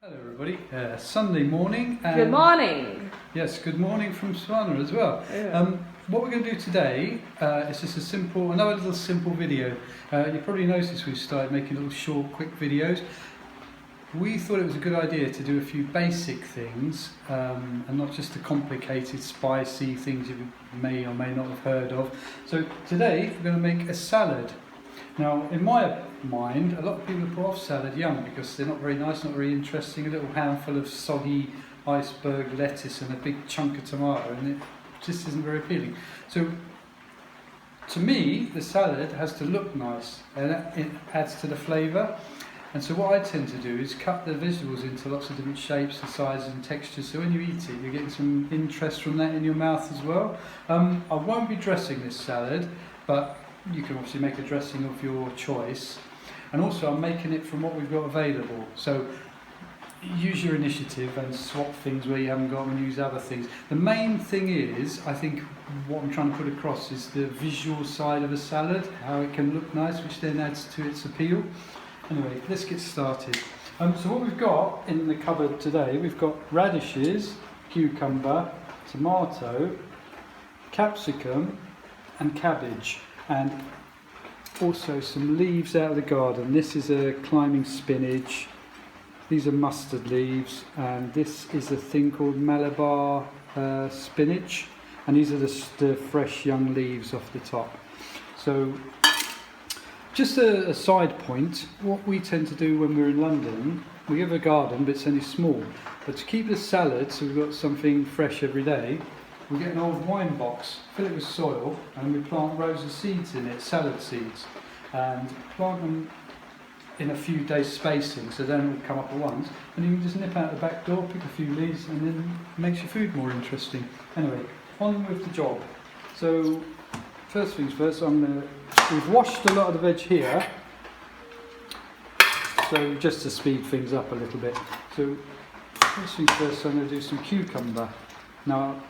Hello everybody, Sunday morning. And good morning. Yes, good morning from Savannah as well. Yeah. What we're going to do today is just another little simple video. You probably noticed we've started making little short, quick videos. We thought it was a good idea to do a few basic things and not just the complicated, spicy things you may or may not have heard of. So today we're going to make a salad. Now, in my mind, a lot of people put off salad young because they're not very nice, not very interesting. A little handful of soggy iceberg lettuce and a big chunk of tomato, and it just isn't very appealing. So, to me, the salad has to look nice, and it adds to the flavour. And so what I tend to do is cut the vegetables into lots of different shapes and sizes and textures, so when you eat it, you're getting some interest from that in your mouth as well. I won't be dressing this salad, but you can obviously make a dressing of your choice, and also I'm making it from what we've got available, so use your initiative and swap things where you haven't got and use other things. The main thing is, I think what I'm trying to put across is the visual side of a salad, how it can look nice, which then adds to its appeal. Anyway, let's get started. So what we've got in the cupboard today, we've got radishes, cucumber, tomato, capsicum and cabbage, and also some leaves out of the garden. This is a climbing spinach, these are mustard leaves, and this is a thing called Malabar spinach, and these are the fresh young leaves off the top. So just a side point, what we tend to do when we're in London, we have a garden but it's only small, but to keep the salad so we've got something fresh every day, we get an old wine box, fill it with soil, and we plant rows of seeds in it, salad seeds, and plant them in a few days spacing so they don't all come up at once, and you can just nip out the back door, pick a few leaves, and then it makes your food more interesting. Anyway, on with the job. So first things first, we've washed a lot of the veg here, so just to speed things up a little bit. So first things first, I'm going to do some cucumber. Now,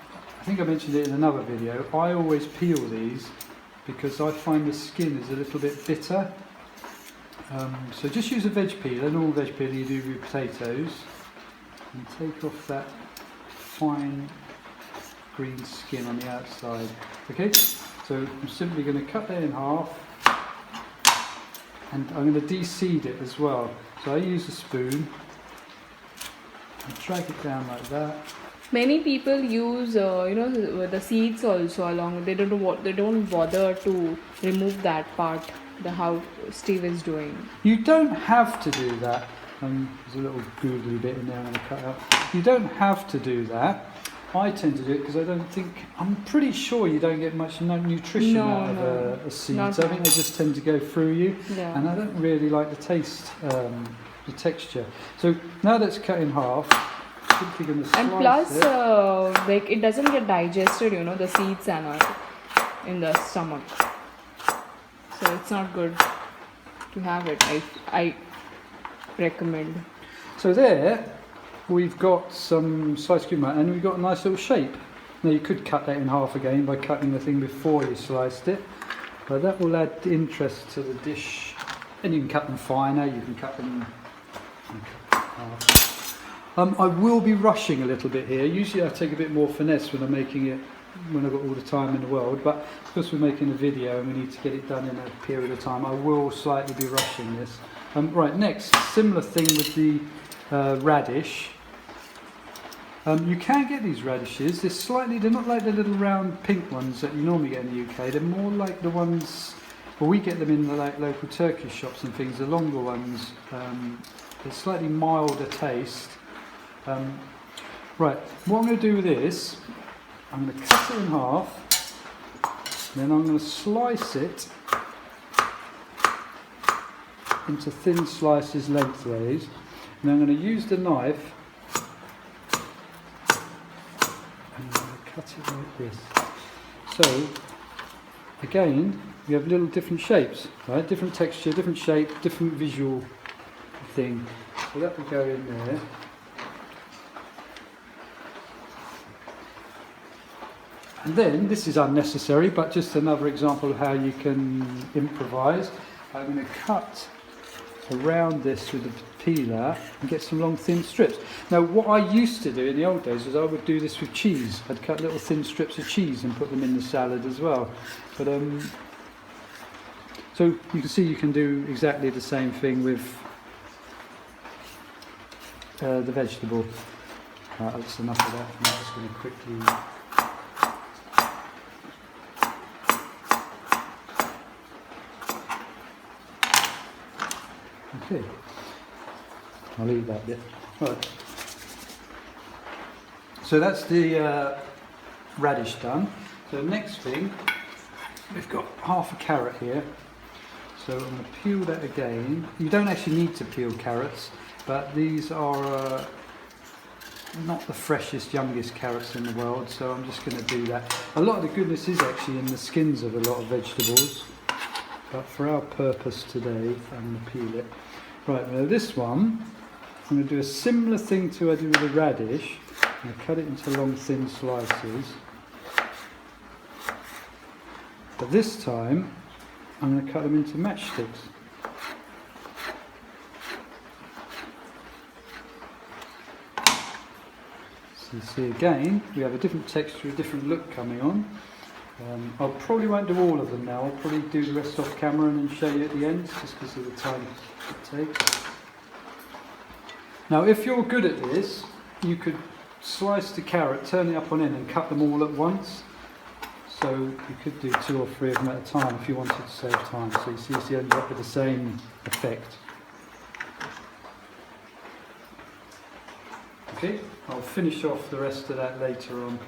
I think I mentioned it in another video, I always peel these because I find the skin is a little bit bitter. So just use a veg peeler, a normal veg peeler you do with potatoes, and take off that fine green skin on the outside. Okay, so I'm simply going to cut that in half, and I'm going to de-seed it as well. So I use a spoon and drag it down like that. Many people use, the seeds also along. They don't bother to remove that part. How Steve is doing. You don't have to do that. There's a little googly bit in there I'm going to cut out. You don't have to do that. I tend to do it because I'm pretty sure you don't get much nutrition out of a seed. So I think they just tend to go through you, and I don't really like the taste, the texture. So now that's cut in half. Simply going to slice and plus, it doesn't get digested, the seeds and all in the stomach. So it's not good to have it. I recommend. So there, we've got some sliced cucumber, and we've got a nice little shape. Now you could cut that in half again by cutting the thing before you sliced it, but that will add interest to the dish. And you can cut them finer. You can cut them. I will be rushing a little bit here. Usually I take a bit more finesse when I'm making it, when I've got all the time in the world, but because we're making a video and we need to get it done in a period of time, I will slightly be rushing this. Right, next, similar thing with the radish. You can get these radishes. They're not like the little round pink ones that you normally get in the UK. They're more like the ones, well, we get them in the local Turkish shops and things, the longer ones. They're slightly milder taste. Right, what I'm going to do with this, I'm going to cut it in half, then I'm going to slice it into thin slices lengthways, and I'm going to use the knife and I'm going to cut it like this. So, again, we have little different shapes, right? Different texture, different shape, different visual thing. So that will go in there. And then, this is unnecessary, but just another example of how you can improvise. I'm going to cut around this with the peeler and get some long thin strips. Now what I used to do in the old days is I would do this with cheese. I'd cut little thin strips of cheese and put them in the salad as well. But so you can see you can do exactly the same thing with the vegetable. That's enough of that. I'm just going to quickly. Okay, I'll eat that bit. Right. So that's the radish done. So the next thing, we've got half a carrot here. So I'm going to peel that again. You don't actually need to peel carrots, but these are not the freshest, youngest carrots in the world, so I'm just going to do that. A lot of the goodness is actually in the skins of a lot of vegetables, but for our purpose today, I'm going to peel it. Right, now this one, I'm going to do a similar thing to I do with the radish. I'm going to cut it into long, thin slices. But this time, I'm going to cut them into matchsticks. So you see again, we have a different texture, a different look coming on. I probably won't do all of them now. I'll probably do the rest off camera and then show you at the end, just because of the time it takes. Now, if you're good at this, you could slice the carrot, turn it up on end, and cut them all at once. So you could do 2 or 3 of them at a time if you wanted to save time. So you see, you end up with the same effect. Okay, I'll finish off the rest of that later on.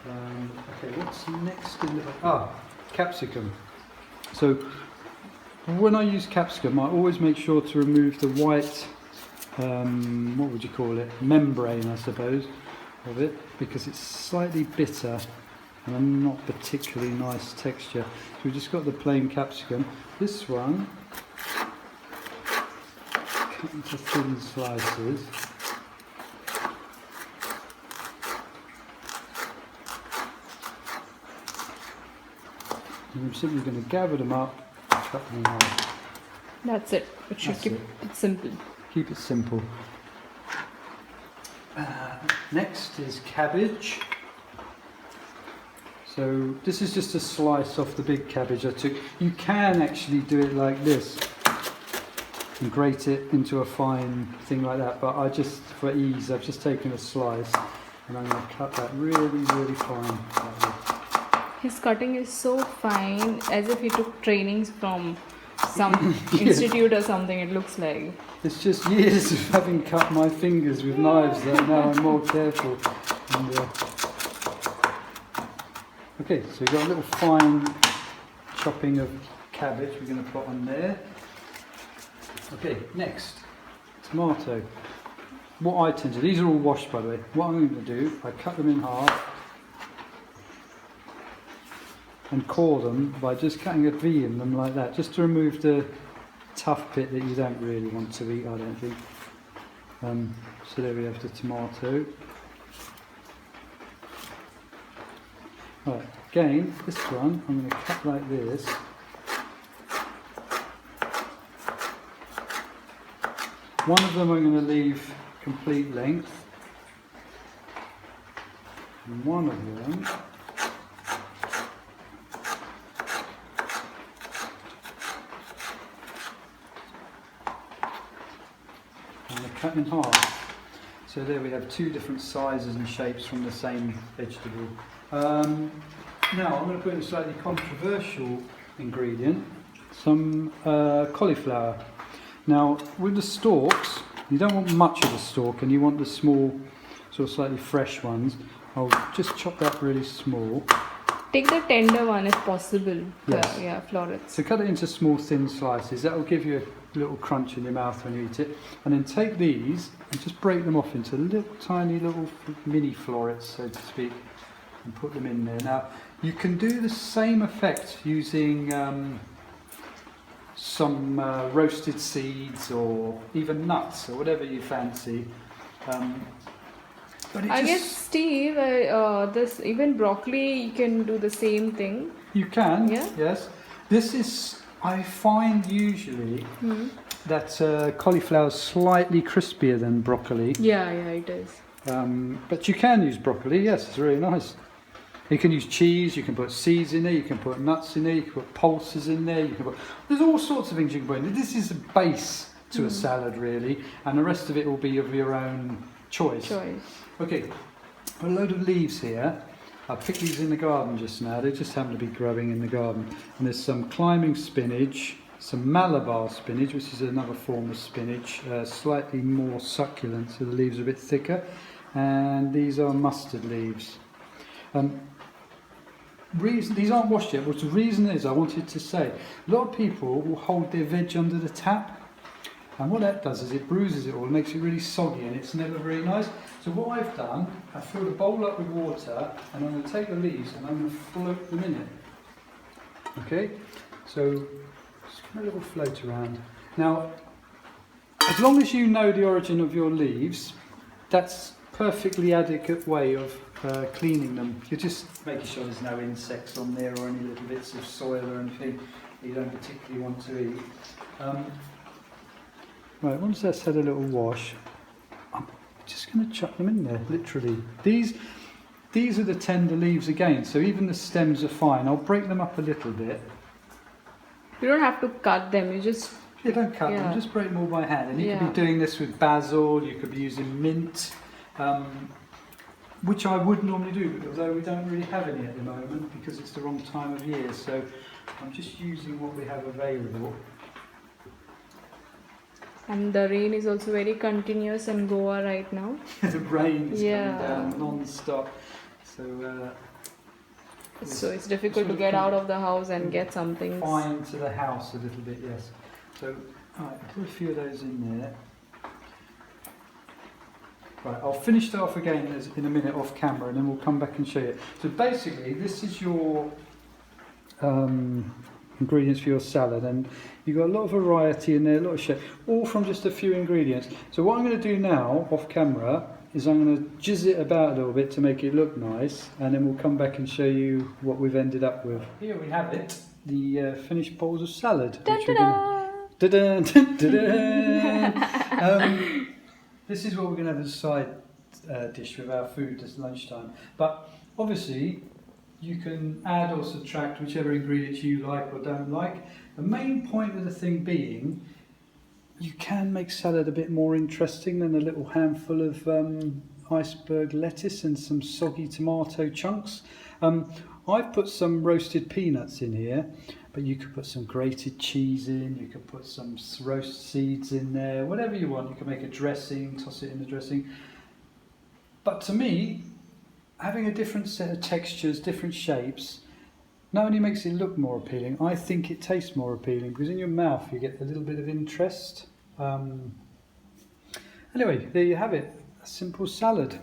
Okay, what's next in the... capsicum. So when I use capsicum, I always make sure to remove the white, what would you call it, membrane I suppose, of it, because it's slightly bitter and not particularly nice texture. So we've just got the plain capsicum. This one, cut into thin slices. And I'm simply going to gather them up and cut them in half. That's it. It should keep it simple. Keep it simple. Next is cabbage. So this is just a slice off the big cabbage I took. You can actually do it like this and grate it into a fine thing like that, but I just, for ease, I've just taken a slice and I'm going to cut that really, really fine. His cutting is so fine, as if he took trainings from some institute or something, it looks like. It's just years of having cut my fingers with knives that now I'm more careful. And, okay, so we've got a little fine chopping of cabbage we're going to put on there. Okay, next, tomato. What I tend to do, these are all washed by the way, what I'm going to do, I cut them in half and core them by just cutting a V in them like that, just to remove the tough bit that you don't really want to eat, I don't think. So there we have the tomato. Right, again, this one I'm going to cut like this. One of them I'm going to leave complete length, and one of them I'm going to cut in half. So there we have 2 different sizes and shapes from the same vegetable. Now I'm going to put in a slightly controversial ingredient, some cauliflower. Now with the stalks, you don't want much of the stalk and you want the small, sort of slightly fresh ones. I'll just chop that really small. Take the tender one if possible. Yes. Yeah, florets. So cut it into small thin slices. That will give you a little crunch in your mouth when you eat it. And then take these and just break them off into little tiny little mini florets, so to speak, and put them in there. Now you can do the same effect using some roasted seeds or even nuts or whatever you fancy. But I guess, Steve, this even broccoli, you can do the same thing. You can, yeah? Yes. This is, I find usually, that cauliflower is slightly crispier than broccoli. Yeah, it is. But you can use broccoli, yes, it's really nice. You can use cheese, you can put seeds in there, you can put nuts in there, you can put pulses in there, you can put... There's all sorts of things you can put in there. This is a base to a salad, really, and the rest of it will be of your own choice. Okay, got a load of leaves here. I picked these in the garden just now. They just happen to be growing in the garden. And there's some climbing spinach, some Malabar spinach, which is another form of spinach, slightly more succulent, so the leaves are a bit thicker. And these are mustard leaves. These aren't washed yet, but the reason is I wanted to say, a lot of people will hold their veg under the tap. And what that does is it bruises it all, makes it really soggy, and it's never very nice. So what I've done, I filled a bowl up with water, and I'm going to take the leaves and I'm going to float them in it. Okay, so just give a little float around. Now, as long as you know the origin of your leaves, that's perfectly adequate way of cleaning them. You're just making sure there's no insects on there or any little bits of soil or anything that you don't particularly want to eat. Right, once that's had a little wash, I'm just going to chuck them in there, literally. These are the tender leaves again, so even the stems are fine. I'll break them up a little bit. You don't have to cut them, you just... You don't cut them, just break them all by hand. And you could be doing this with basil, you could be using mint, which I would normally do, although we don't really have any at the moment because it's the wrong time of year. So I'm just using what we have available. And the rain is also very continuous in Goa right now. The rain is coming down non-stop. So it's difficult to get out of the house and get something. Fine to the house a little bit, yes. So, alright, put a few of those in there. Right, I'll finish that off again in a minute off camera, and then we'll come back and show you. So basically, this is your ingredients for your salad, and you've got a lot of variety in there, a lot of shape, all from just a few ingredients. So what I'm going to do now, off camera, is I'm going to jizz it about a little bit to make it look nice, and then we'll come back and show you what we've ended up with. Here we have it, the finished bowls of salad. This is what we're going to have as a side dish with our food this lunchtime. But obviously, you can add or subtract whichever ingredients you like or don't like. The main point of the thing being, you can make salad a bit more interesting than a little handful of iceberg lettuce and some soggy tomato chunks. I've put some roasted peanuts in here, but you could put some grated cheese in, you could put some roast seeds in there, whatever you want. You can make a dressing, toss it in the dressing. But to me, having a different set of textures, different shapes, not only makes it look more appealing, I think it tastes more appealing, because in your mouth you get a little bit of interest. Anyway, there you have it, a simple salad.